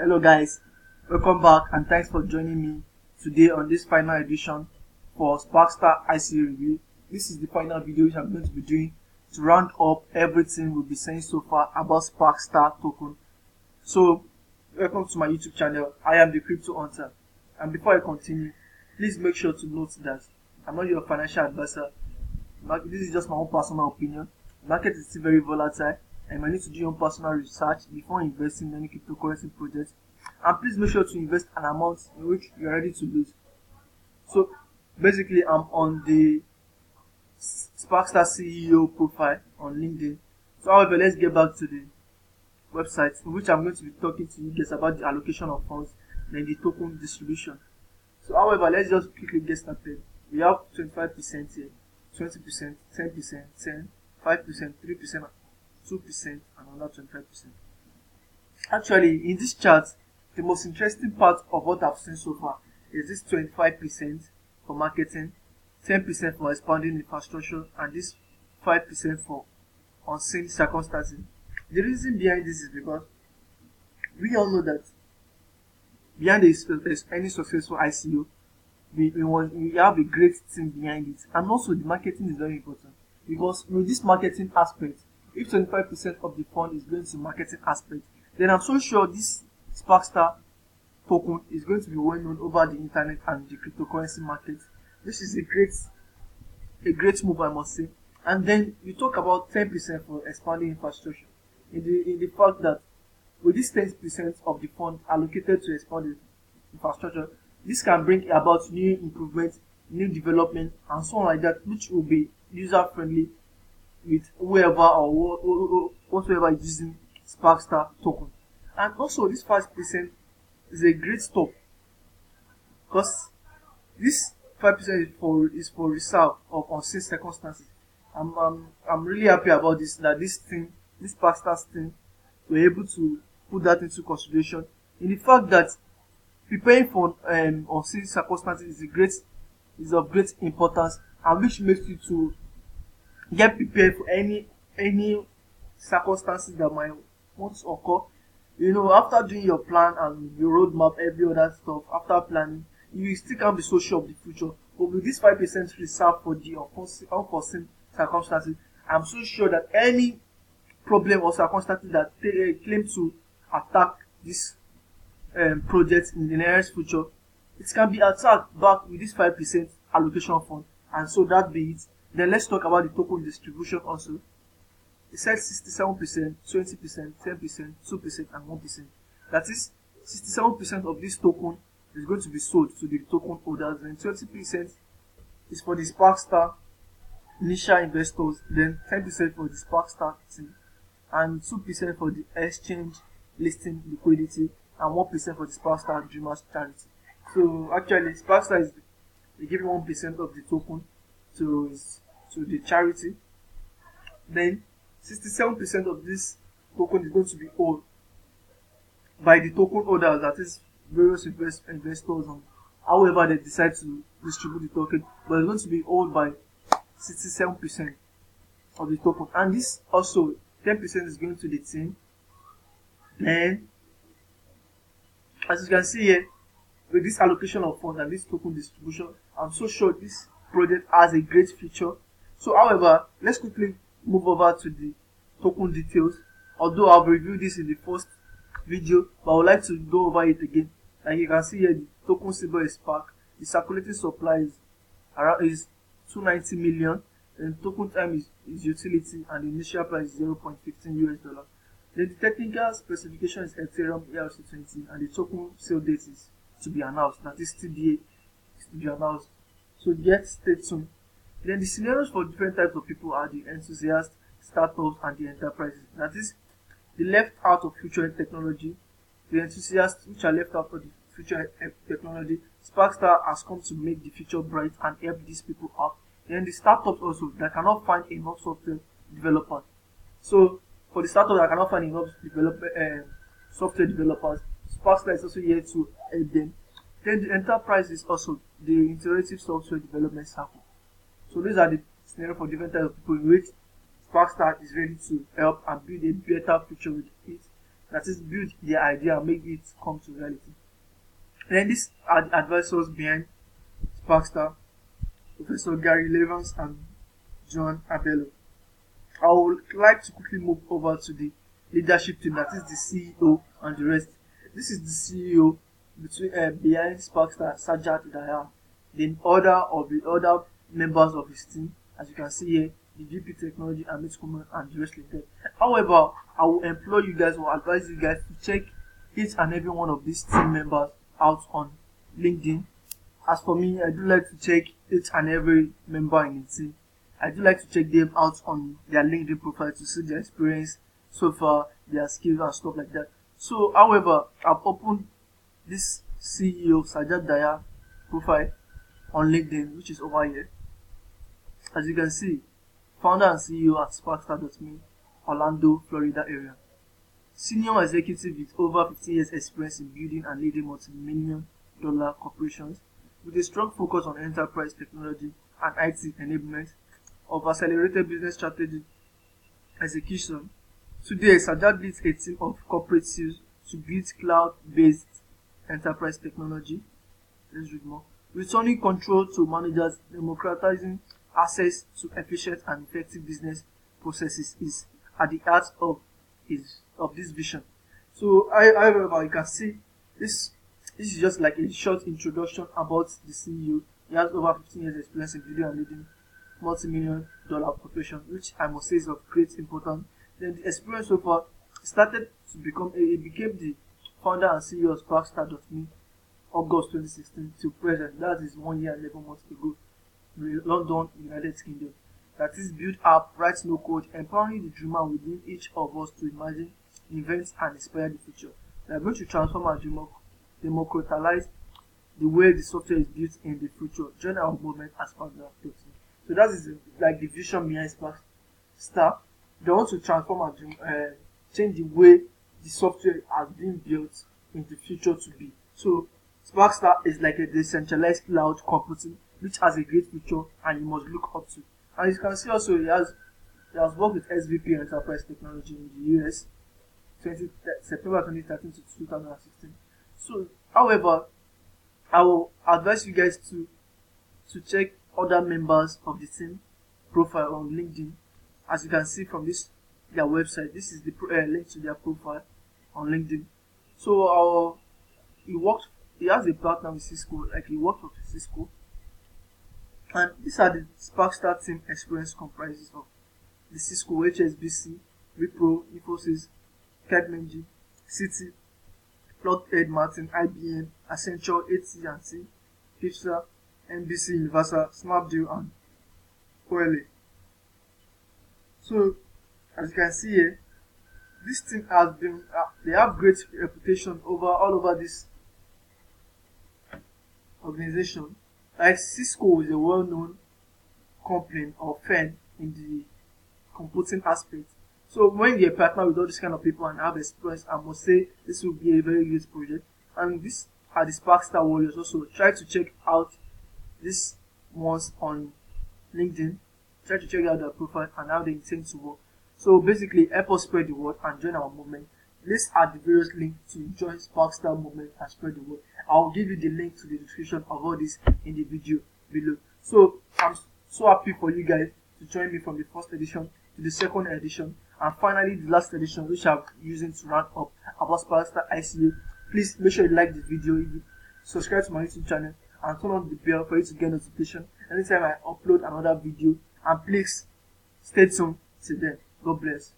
Hello guys, welcome back and thanks for joining me today on this final edition for Sparkstar IC review. This is the final video which I'm going to be doing to round up everything we'll be saying so far about Sparkstar token. So, welcome to my YouTube channel. I am the Crypto Hunter. And before I continue, please make sure to note that I'm not your financial advisor. This is just my own personal opinion. The market is still very volatile and you might need to do your own personal research before investing in any cryptocurrency project. And please make sure to invest an amount in which you're ready to lose. So basically I'm on the Sparkstar CEO profile on LinkedIn. So however, let's get back to the website in which I'm going to be talking to you guys about the allocation of funds and the token distribution. So however, let's just quickly get started. We have 25% here, 20%, 10%, 10, 5%, 3%, 2%, and another 25%. Actually, in this chart, the most interesting part of what I've seen so far is this 25% for marketing, 10% for expanding infrastructure, and this 5% for unseen circumstances. The reason behind this is because we all know that behind any successful ICO, we have a great team behind it, and also the marketing is very important because with this marketing aspect, if 25% of the fund is going to marketing aspect, then I'm so sure this Sparkstar token is going to be well known over the internet and the cryptocurrency market. This is a great move, I must say. And then you talk about 10% for expanding infrastructure. In the fact that with this 10% of the fund allocated to expanding infrastructure, this can bring about new improvements, new development, and so on like that, which will be user friendly with whoever or whatsoever is using Sparkstar token. And also this 5% is a great stop because this 5% is for reserve of unseen circumstances. I'm really happy about this, that this Sparkstar thing, we're able to put that into consideration in the fact that preparing for unseen circumstances is of great importance, and which makes you to get prepared for any circumstances that might want to occur. You know, after doing your plan and your roadmap, every other stuff, after planning, you still can't be so sure of the future. But with this 5% reserve for the unforeseen circumstances, I'm so sure that any problem or circumstances that claim to attack this project in the nearest future, it can be attacked back with this 5% allocation fund. And so that be it. Then let's talk about the token distribution also. It said 67%, 20%, 10%, 2%, and 1%. That is, 67% of this token is going to be sold to the token holders, and 20% is for the Sparkstar initial investors, then 10% for the Sparkstar team, and 2% for the exchange listing liquidity, and 1% for the Sparkstar Dreamers charity. So actually, Sparkstar is giving 1% of the token to the charity. Then 67% of this token is going to be owned by the token holders, that is various investors, and however they decide to distribute the token, but it's going to be owned by 67% of the token. And this also 10% is going to the team. Then as you can see here, with this allocation of funds and this token distribution, I'm so sure this project has a great future. So however, let's quickly move over to the token details. Although I've reviewed this in the first video, but I would like to go over it again. Like you can see here, the token symbol is SPARK. The circulating supply is 290 million, and token time is utility, and the initial price is $0.15. Then the technical specification is Ethereum ERC20, and the token sale date is to be announced. That is TDA, is to be announced. So yet stay tuned. Then the scenarios for different types of people are the enthusiasts, startups, and the enterprises. That is, the left out of future technology, the enthusiasts which are left out of the future technology. Sparkstar has come to make the future bright and help these people out. Then the startups also that cannot find enough software developers. So for the startups that cannot find enough software developers, Sparkstar is also here to help them. Then the enterprise is also the interactive software development circle. So these are the scenarios for different types of people in which Sparkstar is ready to help and build a better future with it. that is build their idea and make it come to reality. Then these are the advisors behind Sparkstar, Professor Gary Levans and John Abello. I would like to quickly move over to the leadership team, that is the CEO and the rest. This is the CEO behind Sparkstar, Sajat Daya. Then other members of his team, as you can see here, the VP Technology, Amit Kumar, and the rest like that. However, I will employ you guys or advise you guys to check each and every one of these team members out on LinkedIn. As for me, I do like to check each and every member in the team. I do like to check them out on their LinkedIn profile to see their experience so far, their skills and stuff like that. So, however, I've opened this CEO Sajat Daya profile on LinkedIn, which is over here. As you can see, founder and CEO at Sparkstar.me, Orlando, Florida area. Senior executive with over 15 years experience in building and leading multi-million dollar corporations with a strong focus on enterprise technology and IT enablement of accelerated business strategy execution. Today, Sajat leads a team of corporate sales to build cloud-based enterprise technology. Let's read more. Returning control to managers, democratizing access to efficient and effective business processes is at the heart of this vision. So, however, you can see this is just like a short introduction about the CEO. He has over 15 years experience in building and leading multi-million dollar corporation, which I must say is of great importance. Then the experience so far started to became the founder and CEO of Sparkstar.me August 2016 to present. That is 1 year and 11 months ago in London, United Kingdom. That is build up, write no code, empowering the dreamer within each of us to imagine, invent, and inspire the future. We are going to transform and democratize the way the software is built in the future. Join our movement as Sparkstar.me. So that is like the vision behind Sparkstar. They want to transform and change the way the software has been built in the future to be. So Sparkstar is like a decentralized cloud computing which has a great future and you must look up to. And you can see also he has worked with SVP Enterprise Technology in the US September 2013 to 2016. So however, I will advise you guys to check other members of the team profile on LinkedIn. As you can see from their website, this is the link to their profile on LinkedIn. So he has a partner with Cisco, like he worked with Cisco. And these are the Sparkstar team experience comprises of the Cisco, HSBC, Wipro, Infosys, Capgemini, Citi, Lockheed Martin, IBM, Accenture, AT&T, Pfizer, NBC, Universal, Snapdeal, and OLA. So, as you can see here, this team has been, they have great reputation all over this organization. Like Cisco is a well-known company or firm in the computing aspect. So when you partner with all these kind of people and have experience, I must say this will be a very great project. And these are the Sparkstar Warriors also. Try to check out these ones on LinkedIn. Try to check out their profile and how they intend to work. So basically, help us spread the word and join our movement. These are the various links to join Sparkstar movement and spread the word. I will give you the link to the description of all this in the video below. So I'm so happy for you guys to join me from the first edition to the second edition and finally the last edition, which I'm using to round up about Sparkstar ICU. Please make sure you like this video, subscribe to my YouTube channel, and turn on the bell for you to get notification anytime I upload another video. And please stay tuned till then. God bless.